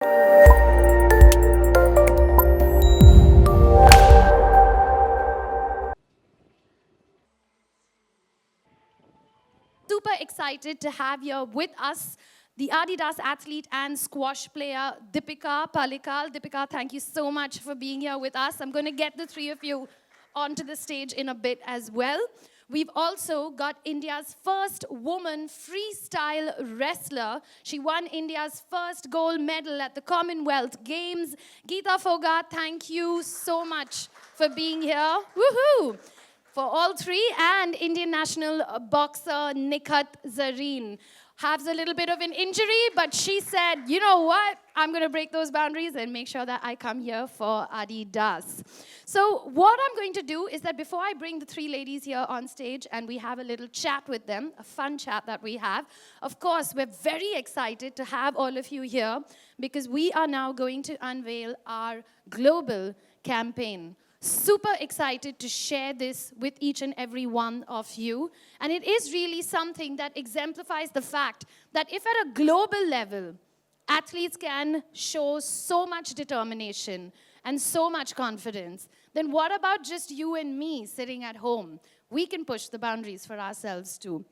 Super excited to have here with us the Adidas athlete and squash player Deepika Pallikal. Deepika, thank you so much for being here with us. I'm going to get the three of you onto the stage in a bit as well. We've also got India's first woman freestyle wrestler. She won India's first gold medal at the Commonwealth Games. Geeta Fogart, thank you so much for being here. Woohoo! For all three, and Indian national boxer Nikhat Zareen has a little bit of an injury, but she said, you know what, I'm going to break those boundaries and make sure that I come here for Adidas. So what I'm going to do is that before I bring the three ladies here on stage and we have a little chat with them, a fun chat that we have, of course, we're very excited to have all of you here because we are now going to unveil our global campaign. Super excited to share this with each and every one of you. And it is really something that exemplifies the fact that if at a global level, athletes can show so much determination and so much confidence, then what about just you and me sitting at home? We can push the boundaries for ourselves too.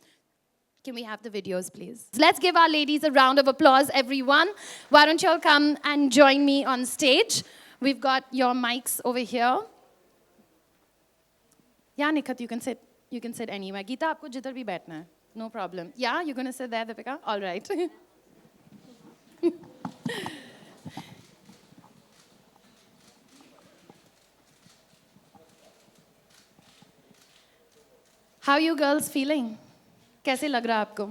Can we have the videos, please? Let's give our ladies a round of applause, everyone. Why don't you all come and join me on stage? We've got your mics over here. Yeah, Nikhat, you can sit anywhere. Geeta, आपको जिधर भी बैठना है. No problem. Yeah, you're going to sit there, Deepika? All right. How are you girls feeling? कैसे लग रहा है आपको?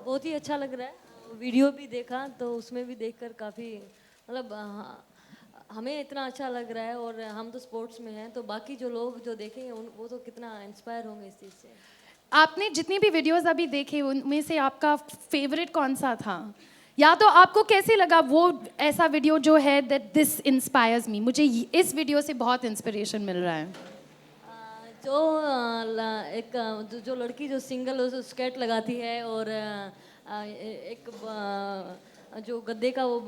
बहुत ही अच्छा लग रहा है. वीडियो भी देखा तो उसमें भी देखकर काफ़ी मतलब हमें इतना अच्छा लग रहा है और हम तो स्पोर्ट्स में हैं तो बाकी जो लोग जो देखेंगे वो तो कितना इंस्पायर होंगे इस चीज़ से. आपने जितनी भी वीडियोस अभी देखे उनमें से आपका फेवरेट कौन सा था? या तो आपको कैसे लगा वो ऐसा वीडियो जो है that this inspires me? मुझे इस वीडियो से बहुत इंस्पिरेशन मिल रहा है. जो लड़की जो सिंगल स्कर्ट लगाती है और एक जो गद्दे का वो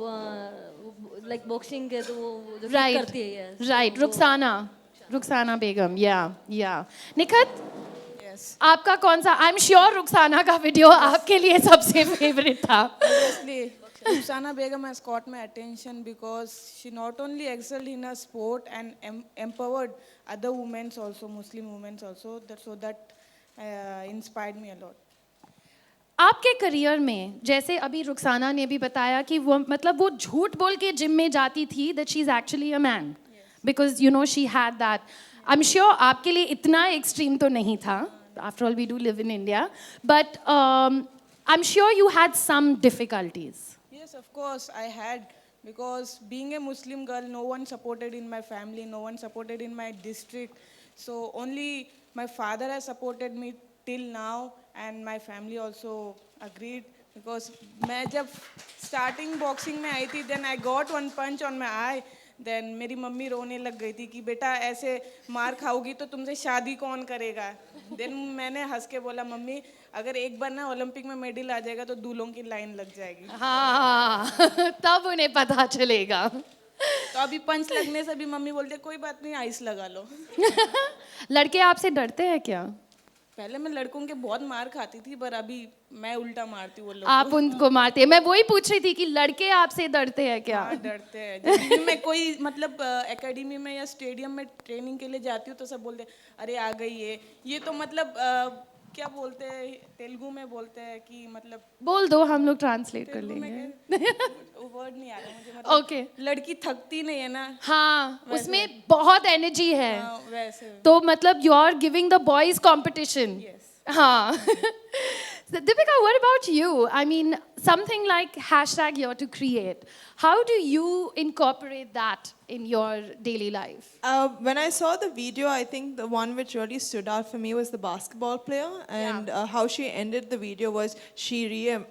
लाइक बॉक्सिंग के तो वो जो करती है. राइट, रुखसाना बेगम. या निखत, आपका कौन सा? आई एम श्योर रुखसाना का वीडियो आपके लिए सबसे फेवरेट था. Rukhsana Begum has caught my attention because she not only excelled in her sport and empowered other women also, Muslim women also, so that inspired me a lot. आपके career में जैसे अभी रुखसाना ने भी बताया कि वो मतलब वो झूठ बोल के जिम में जाती थी that she is actually a man because you know she had that. I'm sure आपके लिए इतना एक्सट्रीम तो नहीं था. After all, we do live in India, but I'm sure you had some difficulties. Yes, of course I had, because being a Muslim girl, no one supported in my family, no one supported in my district. So only my father has supported me till now, and my family also agreed. Because मैं जब starting boxing में आई थी, then I got one punch on my eye. Then मेरी mummy रोने लग गई थी कि बेटा ऐसे मार खाओगी तो तुमसे शादी कौन करेगा. Then मैंने हंस के बोला मम्मी अगर एक बार ना ओलंपिक में मेडल आ जाएगा तो दूल्हों की लाइन लग जाएगी. हाँ, तब उन्हें पता चलेगा. तो अभी पंच लगने से भी मम्मी बोलते कोई बात नहीं आइस लगा लो. लड़के आपसे डरते हैं क्या? पहले मैं लड़कों के बहुत मार खाती थी पर अभी मैं उल्टा मारती हूँ. आप उनको मारते हैं. मैं वही पूछ रही थी कि लड़के आपसे डरते हैं क्या? हाँ, डरते हैं. जब भी मैं कोई मतलब एकेडमी में या स्टेडियम में ट्रेनिंग के लिए जाती हूँ तो सब बोलते हैं अरे आ गई ये तो मतलब क्या बोलते हैं तेलुगु में बोलते हैं कि मतलब बोल दो हम लोग ट्रांसलेट कर लेंगे. वर्ड नहीं आ रहा मुझे. मतलब ओके. लड़की थकती नहीं है ना. हाँ, उसमें बहुत एनर्जी है. वैसे तो मतलब you are giving the boys competition. हाँ. So, Deepika, what about you? I mean, something like hashtag You're to Create. How do you incorporate that in your daily life? When I saw the video, I think the one which really stood out for me was the basketball player. And how she ended the video was she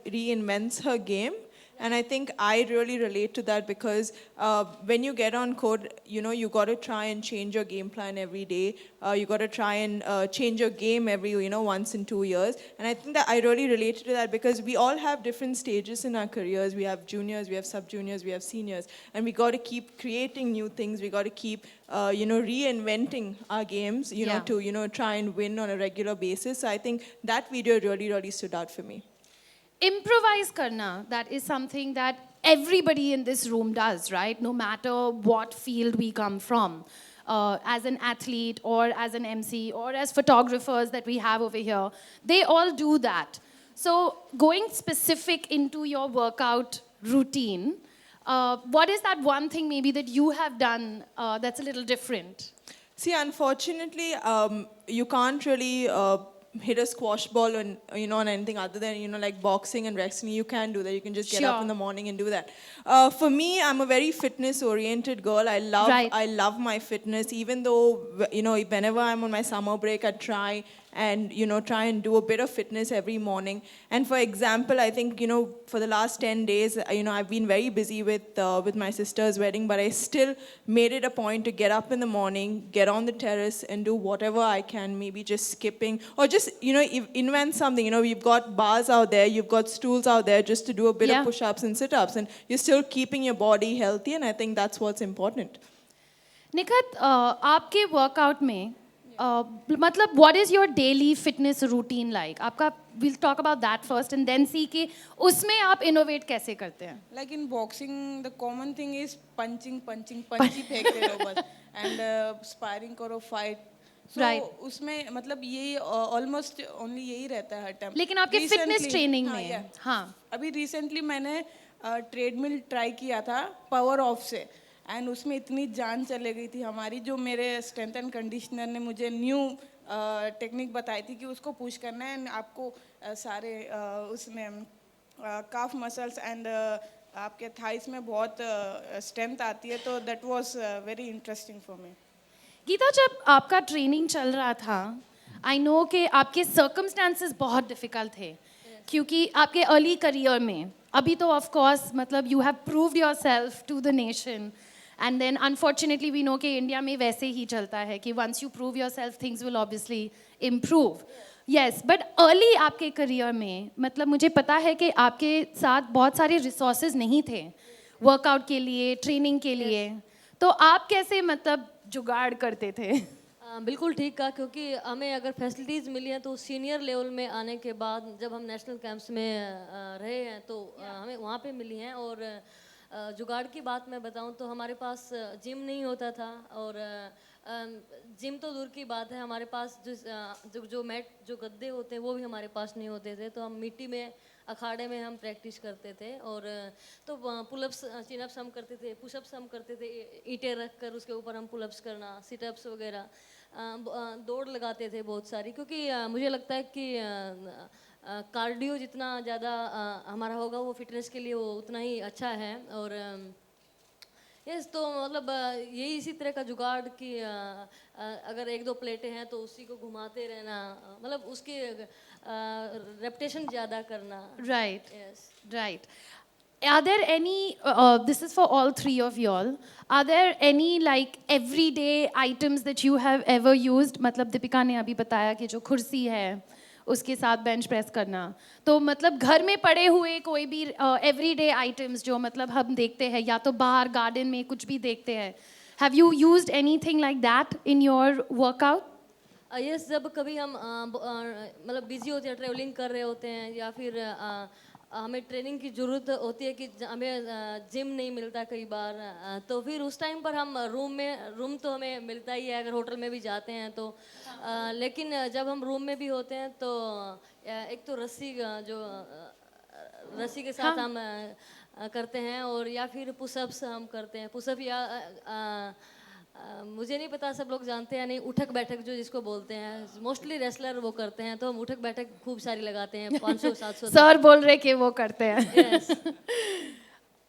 reinvents her game. And I think I really relate to that because when you get on court, you know, you got to try and change your game plan every day. You got to try and change your game every, you know, once in 2 years. And I think that I really related to that because we all have different stages in our careers. We have juniors, we have sub-juniors, we have seniors. And we got to keep creating new things. We got to keep, you know, reinventing our games, you know, to, you know, try and win on a regular basis. So I think that video really, really stood out for me. Improvise karna, that is something that everybody in this room does, right? No matter what field we come from. As an athlete or as an MC or as photographers that we have over here, they all do that. So going specific into your workout routine, what is that one thing maybe that you have done that's a little different? See, unfortunately, you can't really hit a squash ball on, you know, on anything other than, you know, like boxing and wrestling. You can do that. You can just get up in the morning and do that. For me, I'm a very fitness-oriented girl. I love my fitness. Even though, you know, whenever I'm on my summer break, I try and, you know, try and do a bit of fitness every morning. And for example, I think, you know, for the last 10 days, you know, I've been very busy with my sister's wedding, but I still made it a point to get up in the morning, get on the terrace and do whatever I can, maybe just skipping or just, you know, invent something. You know, you've got bars out there, you've got stools out there just to do a bit of push-ups and sit-ups, and you're still keeping your body healthy, and I think that's what's important. Nikhat, आपके workout में मतलब what is your daily fitness routine like? आपका, we'll talk about that first and then see कि उसमें आप innovate कैसे करते हैं? Like in boxing, the common thing is punching ही फेंकते रहो बस, and sparring करो, fight. So उसमें मतलब यही almost only यही रहता है हर टाइम. लेकिन आपके fitness training में, हाँ. अभी recently मैंने treadmill try किया था power off से. एंड उसमें इतनी जान चले गई थी हमारी, जो मेरे स्ट्रेंथ एंड कंडीशनर ने मुझे न्यू टेक्निक बताई थी कि उसको पुश करना है एंड आपको सारे उसमें काफ मसल्स एंड आपके थाइस में बहुत स्ट्रेंथ आती है, तो that was very interesting for me. Geeta, जब आपका ट्रेनिंग चल रहा था, आई नो कि आपके सर्कमस्टांसेस बहुत डिफिकल्ट थे क्योंकि आपके अर्ली करियर में, अभी तो ऑफ कोर्स मतलब you have proved yourself to the nation. And then unfortunately we know कि इंडिया में वैसे ही चलता है कि once you prove yourself things will obviously improve. Yes, but early आपके करियर में मतलब मुझे पता है कि आपके साथ बहुत सारे resources नहीं थे वर्कआउट के लिए, ट्रेनिंग के लिए, तो आप कैसे मतलब जुगाड़ करते थे? बिल्कुल ठीक कहा, क्योंकि हमें अगर फैसिलिटीज़ मिली हैं तो सीनियर लेवल में आने के बाद जब हम नेशनल कैंप्स में रहे हैं तो हमें वहाँ पे मिली हैं. और जुगाड़ की बात मैं बताऊं तो हमारे पास जिम नहीं होता था, और जिम तो दूर की बात है, हमारे पास जो मैट, जो गद्दे होते हैं वो भी हमारे पास नहीं होते थे. तो हम मिट्टी में, अखाड़े में हम प्रैक्टिस करते थे. और तो पुलअप्स, चिनअप्स हम करते थे, पुशअप्स हम करते थे, ईंटें रख कर उसके ऊपर हम पुलअप्स करना, सिटअप्स वगैरह, दौड़ लगाते थे बहुत सारी, क्योंकि मुझे लगता है कि कार्डियो जितना ज़्यादा हमारा होगा वो फिटनेस के लिए वो उतना ही अच्छा है. और यस, तो मतलब यही इसी तरह का जुगाड़ कि अगर 1-2 प्लेटें हैं तो उसी को घुमाते रहना, मतलब उसकी रेपिटेशन ज़्यादा करना. Right. Yes. Right. Are there any, this is for all three of y'all, are there any like everyday items that you have ever used? मतलब दीपिका ने अभी बताया कि जो कुर्सी है उसके साथ बेंच प्रेस करना, तो मतलब घर में पड़े हुए कोई भी एवरीडे आइटम्स जो मतलब हम देखते हैं या तो बाहर गार्डन में कुछ भी देखते हैं, have you used anything like that in your workout? Yes, जब कभी हम मतलब बिजी होते हैं, ट्रैवलिंग कर रहे होते हैं, या फिर हमें ट्रेनिंग की ज़रूरत होती है कि हमें जिम नहीं मिलता कई बार, तो फिर उस टाइम पर हम रूम तो हमें मिलता ही है अगर होटल में भी जाते हैं तो. लेकिन जब हम रूम में भी होते हैं तो एक तो रस्सी के साथ हम करते हैं, और या फिर पुशअप्स हम करते हैं. पुशअप या मुझे नहीं पता सब लोग जानते हैं नहीं, उठक बैठक जो जिसको बोलते हैं, मोस्टली रेसलर वो करते हैं, तो हम उठक बैठक खूब सारी लगाते हैं, 500-700. सर बोल रहे कि वो करते हैं. Yes.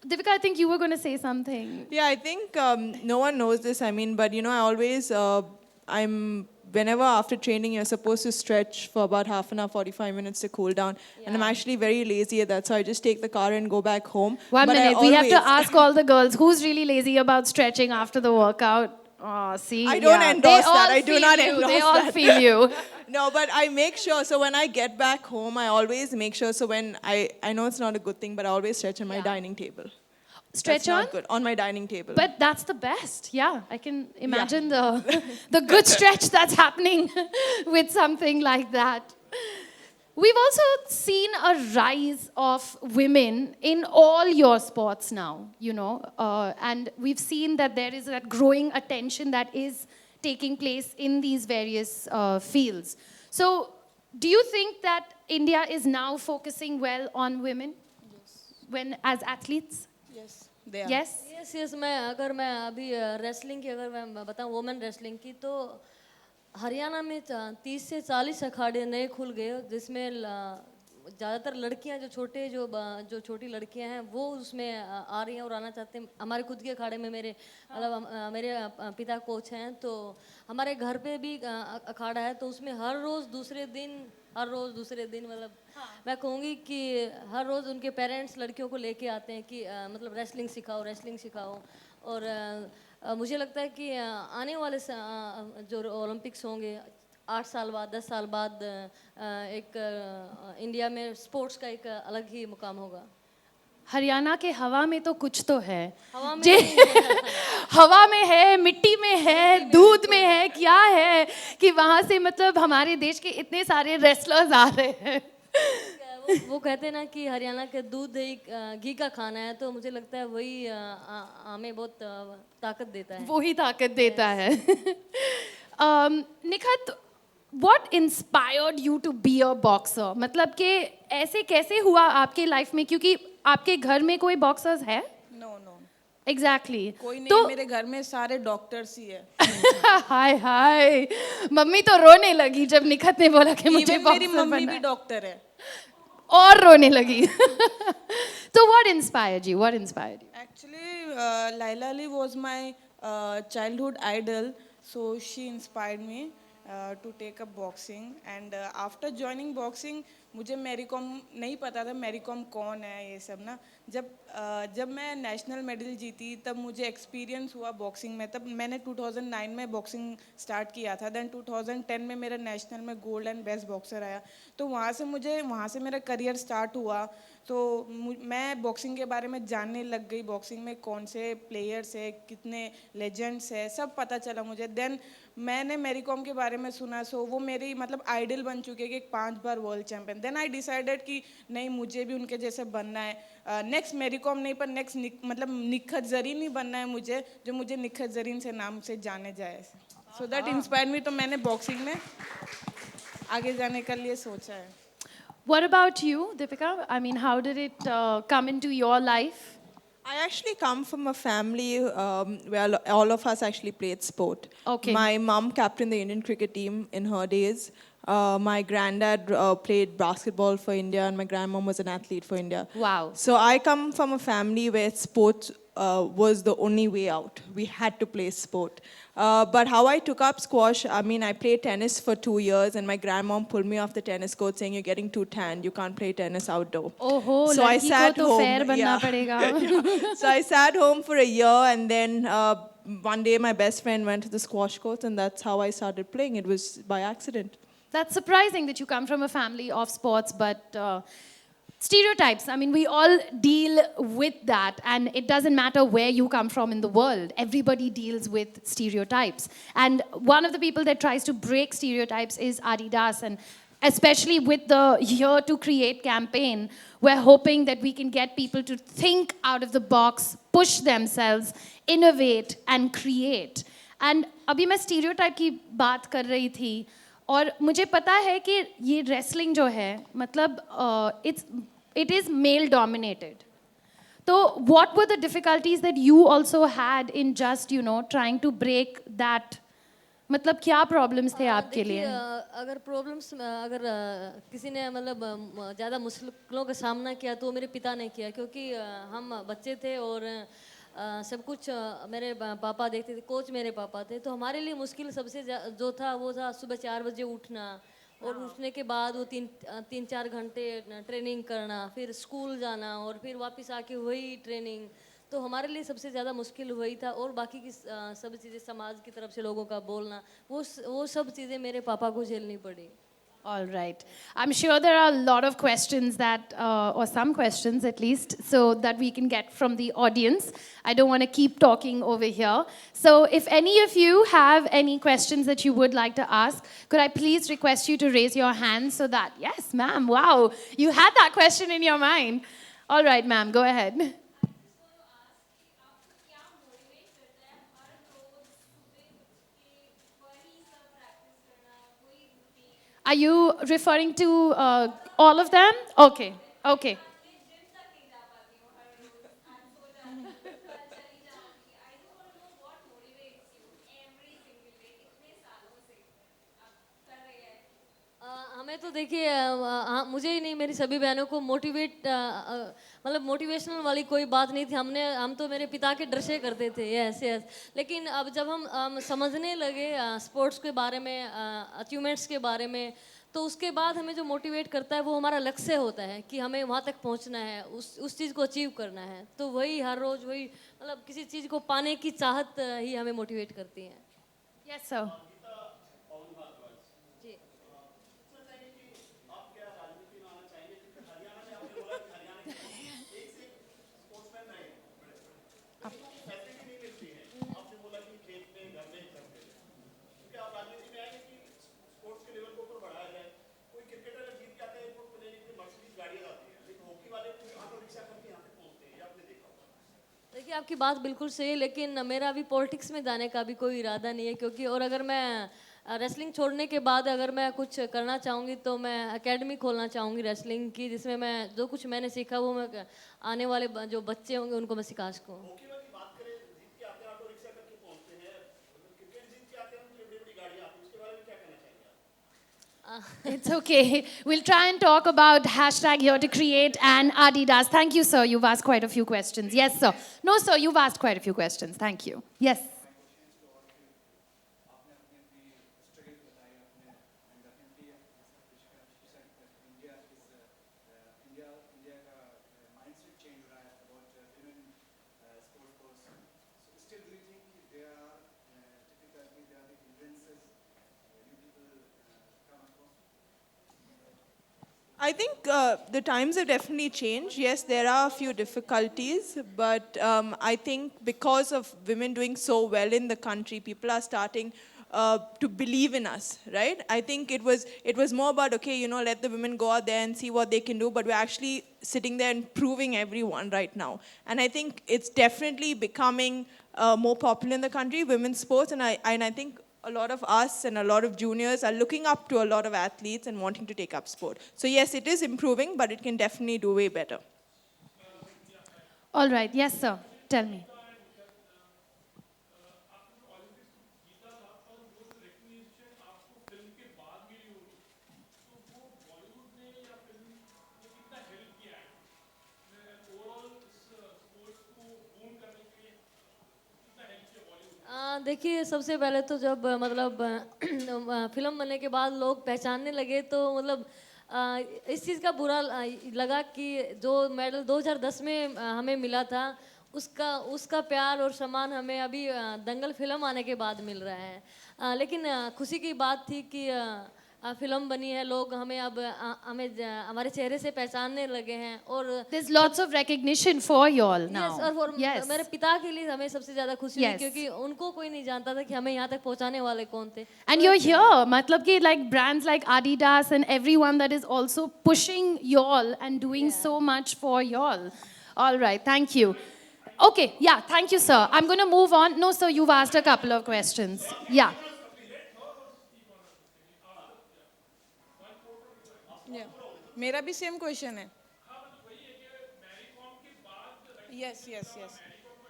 Deepika, I think you were going to say something. Yeah, I think no one knows this, I mean, but you know, I always I'm whenever after training you're supposed to stretch for about half an hour, 45 minutes to cool down. And I'm actually very lazy at that, so I just take the car and go back home. One But I minute, we have to always- ask all the girls who's really lazy about stretching after the workout. Oh, see, I don't yeah. endorse They all that. I do feel not you. endorse They all that. feel you. No, but I make sure. So when I get back home, I always make sure. So when I know it's not a good thing, but I always stretch on my dining table. Stretch That's on? not good. On my dining table. But that's the best. Yeah, I can imagine the good stretch that's happening with something like that. We've also seen a rise of women in all your sports now, you know, and we've seen that there is that growing attention that is taking place in these various fields. So, do you think that India is now focusing well on women when as athletes? Yes, they are. Yes. Yes मैं अभी wrestling की अगर मैं बताऊं women wrestling की तो हरियाणा में 30 से 40 अखाड़े नए खुल गए जिसमें ज़्यादातर लड़कियां जो छोटी लड़कियां हैं वो उसमें आ रही हैं और आना चाहते हैं हमारे खुद के अखाड़े में मेरे मेरे पिता कोच हैं तो हमारे घर पे भी अखाड़ा है तो उसमें हर रोज़ दूसरे दिन मतलब मैं कहूँगी कि हर रोज़ उनके पेरेंट्स लड़कियों को लेके आते हैं कि मतलब रेसलिंग सिखाओ और मुझे लगता है कि आने वाले जो ओलंपिक्स होंगे 8 साल बाद 10 साल बाद एक इंडिया में स्पोर्ट्स का एक अलग ही मुकाम होगा हरियाणा के हवा में तो कुछ तो है हवा में हवा में है मिट्टी में है दूध में है क्या है कि वहाँ से मतलब हमारे देश के इतने सारे रेसलर्स आ रहे हैं वो कहते हैं ना कि हरियाणा के दूध घी का खाना है तो मुझे लगता है वही हमें बहुत ताकत देता है वो ही ताकत देता है Nikhat what inspired you to be a boxer मतलब कि ऐसे कैसे हुआ आपके लाइफ में क्योंकि आपके घर में कोई बॉक्सर्स है नो नो एग्जैक्टली कोई नहीं तो है, मेरे घर में सारे डॉक्टर्स ही है हाय हाय मम्मी तो रोने लगी जब निखत ने बोला कि मुझे Even मेरी बॉक्सर मम्मी बनना भी है डॉक्टर है और रोने लगी तो what inspired you Actually, Laila Ali was my childhood idol, so she inspired me to take up boxing. And after joining boxing, मुझे मैरी कॉम नहीं पता था मैरी कॉम कौन है ये सब ना जब मैं नेशनल मेडल जीती तब मुझे एक्सपीरियंस हुआ बॉक्सिंग में तब मैंने 2009 में बॉक्सिंग स्टार्ट किया था देन 2010 में मेरा नेशनल में गोल्ड एंड बेस्ट बॉक्सर आया तो वहाँ से मेरा करियर स्टार्ट हुआ तो मैं बॉक्सिंग के बारे में जानने लग गई बॉक्सिंग में कौन से प्लेयर्स है कितने लेजेंड्स है सब पता चला मुझे देन मैंने मैरी कॉम के बारे में सुना सो वो मेरी मतलब आइडल बन चुके हैं कि 5 बार world champion then I decided कि नहीं मुझे भी उनके जैसे बनना है नेक्स्ट मैरी कॉम नहीं पर नेक्स्ट मतलब निखत जरीन ही बनना है मुझे जो मुझे निखत जरीन से नाम से जाने जाए सो दैट इंस्पायर मी तो मैंने बॉक्सिंग में आगे जाने के लिए सोचा है What about you, Deepika? I mean, how did it come into your life? I actually come from a family where all of us actually played sport. Okay. My mom captained the Indian cricket team in her days. My granddad played basketball for India, and my grandmom was an athlete for India. Wow. So I come from a family where sports was the only way out. We had to play sport. But how I took up squash, I mean, I played tennis for 2 years, and my grandmom pulled me off the tennis court saying, "You're getting too tanned. You can't play tennis outdoor." ओहो So I लड़की को sat तो home. Fair बनना yeah. पड़ेगा So I sat home for a year, and then one day my best friend went to the squash court, and that's how I started playing. It was by accident. That's surprising that you come from a family of sports, but stereotypes, I mean, we all deal with that, and it doesn't matter where you come from in the world. Everybody deals with stereotypes. And one of the people that tries to break stereotypes is Adidas, and especially with the Here to Create campaign, we're hoping that we can get people to think out of the box, push themselves, innovate, and create. And अभी मैं stereotype की बात कर रही थी, और मुझे पता है कि ये रेसलिंग जो है मतलब इट इज़ मेल डोमिनेटेड तो what were the difficulties that you also had in just you know trying to break that मतलब क्या प्रॉब्लम्स थे आपके लिए अगर प्रॉब्लम्स अगर किसी ने मतलब ज़्यादा मुश्किलों का सामना किया तो मेरे पिता ने किया क्योंकि हम बच्चे थे और सब कुछ मेरे पापा देखते थे, कोच मेरे पापा थे, तो हमारे लिए मुश्किल सबसे जो था वो था सुबह 4 बजे उठना, और उठने के बाद वो 3-4 घंटे ट्रेनिंग करना, फिर स्कूल जाना, और फिर वापस आके वही ट्रेनिंग। तो हमारे लिए सबसे ज़्यादा मुश्किल वही था, और बाकी की सब चीज़ें समाज की तरफ से लोगों का बोलना, वो सब चीज़ें मेरे पापा को झेलनी पड़ी। All right. I'm sure there are a lot of questions that, or some questions at least, so that we can get from the audience. I don't want to keep talking over here. So, if any of you have any questions that you would like to ask, could I please request you to raise your hand so that, yes, ma'am, wow, you had that question in your mind. All right, ma'am, go ahead. Are you referring to all of them? Okay, okay. हमें तो देखिए मुझे ही नहीं, मेरी सभी बहनों को मतलब मोटिवेशनल वाली कोई बात नहीं थी। हम तो मेरे पिता के डर से करते थे, यस यस। लेकिन अब जब हम समझने लगे स्पोर्ट्स के बारे में, अचीवमेंट्स के बारे में, तो उसके बाद हमें जो मोटिवेट करता है वो हमारा लक्ष्य होता है कि हमें वहाँ तक पहुँचना है, उस चीज़ को अचीव करना है। तो वही हर रोज़ वही, मतलब किसी चीज़ को पाने की चाहत ही हमें मोटिवेट करती है। Yes, sir. देखिए आपकी बात बिल्कुल सही है, लेकिन मेरा अभी पॉलिटिक्स में जाने का भी कोई इरादा नहीं है, क्योंकि और अगर मैं रेसलिंग छोड़ने के बाद अगर मैं कुछ करना चाहूँगी तो मैं एकेडमी खोलना चाहूँगी रेसलिंग की, जिसमें मैं जो कुछ मैंने सीखा वो मैं आने वाले जो बच्चे होंगे उनको मैं सिखा सकूँ। It's okay. We'll try and talk about hashtag here to create and Adidas. Thank you, sir. You've asked quite a few questions. Yes, sir. No, sir, you've asked quite a few questions. Thank you. Yes. I think the times have definitely changed. Yes, there are a few difficulties, but I think because of women doing so well in the country, people are starting to believe in us, right? I think it was more about, okay, let the women go out there and see what they can do, but we're actually sitting there and proving everyone right now. And I think it's definitely becoming more popular in the country, women's sports, and I think a lot of us and a lot of juniors are looking up to a lot of athletes and wanting to take up sport. So yes, it is improving, but it can definitely do way better. All right. Yes, sir. Tell me. देखिए सबसे पहले तो जब मतलब film बनने के बाद लोग पहचानने लगे, तो मतलब इस चीज़ का बुरा लगा कि जो मेडल 2010 में हमें मिला था, उसका प्यार और सम्मान हमें अभी दंगल फिल्म आने के बाद मिल रहा है। लेकिन खुशी की बात थी कि फिल्म बनी है, लोग हमें अब हमारे चेहरे से पहचानने लगे हैं, और There's lots of recognition for you all now. Yes, और for Yes. मेरे पिता के लिए हमें सबसे ज्यादा खुशी हुई, Yes. क्योंकि उनको कोई नहीं जानता था कि हमें यहाँ तक पहुँचाने वाले कौन थे। And you're here. Matlab ki like brands like Adidas and everyone that is also pushing y'all and doing so much for y'all. All right. Thank you. Okay. Yeah. Thank you, sir. I'm going to move on. No, sir, you've asked a couple of questions. Yeah. मेरा भी same question है। Yes yes yes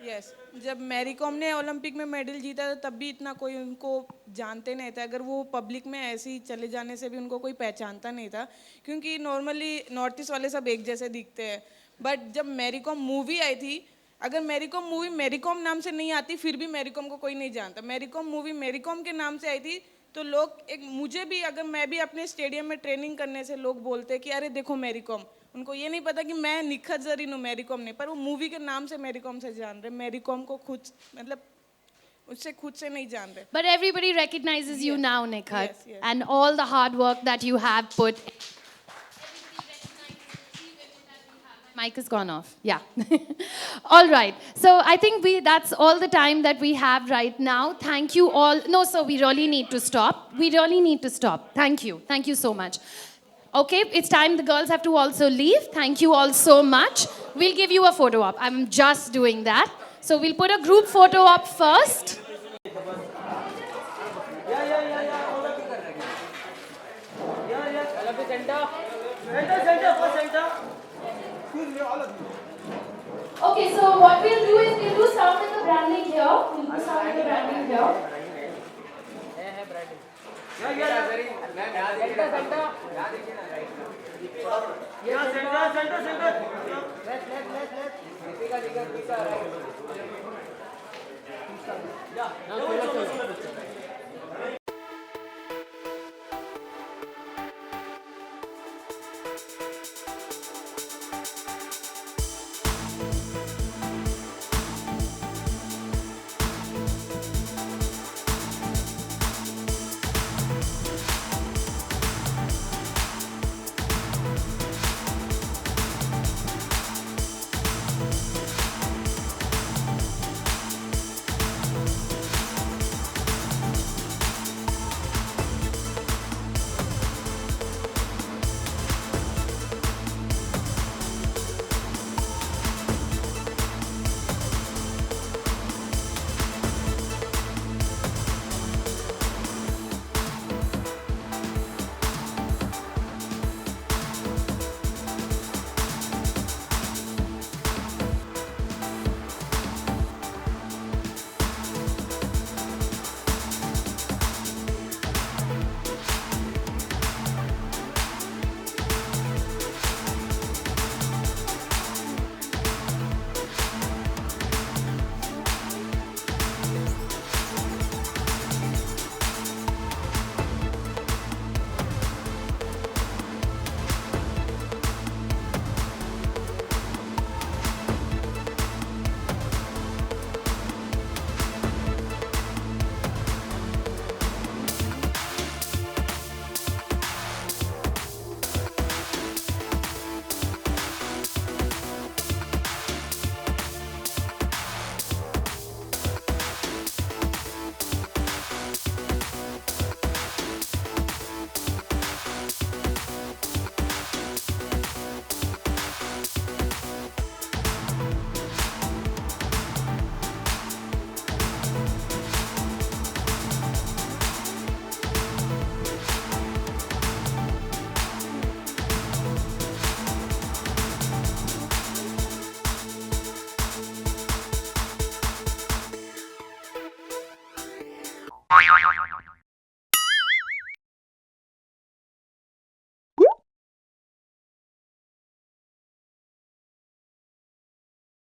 yes जब Mary com ने Olympic में medal जीता था तब भी इतना कोई उनको जानते नहीं था। अगर वो पब्लिक में ऐसे ही चले जाने से भी उनको कोई पहचानता नहीं था, क्योंकि नॉर्मली नॉर्थ ईस्ट वाले सब एक जैसे दिखते हैं। बट जब मैरी कॉम मूवी आई थी अगर मैरी कॉम मूवी मैरी कॉम नाम से नहीं आती फिर भी मैरी कॉम को कोई नहीं जानता। मैरी कॉम मूवी मैरी कॉम के नाम से आई थी, तो लोग एक मुझे भी, अगर मैं भी अपने स्टेडियम में ट्रेनिंग करने से लोग बोलते हैं कि अरे देखो मैरी कॉम, उनको ये नहीं पता कि मैं निखत जरीन हूँ, मैरी कॉम नहीं, पर वो मूवी के नाम से मैरी कॉम से जान रहे। मैरी कॉम को खुद मतलब उससे खुद से नहीं जान रहे। But everybody recognizes you now, Nikhat, Yes, yes. and all the hard work that you have put. Mic is gone off. Yeah. All right. So I think that's all the time that we have right now. Thank you all. No, sir, we really need to stop. We really need to stop. Thank you. Thank you so much. Okay, it's time the girls have to also leave. Thank you all so much. We'll give you a photo op. I'm just doing that. So we'll put a group photo up first. Okay, so what we'll do is we'll do some with the branding here. We'll do some with the branding here.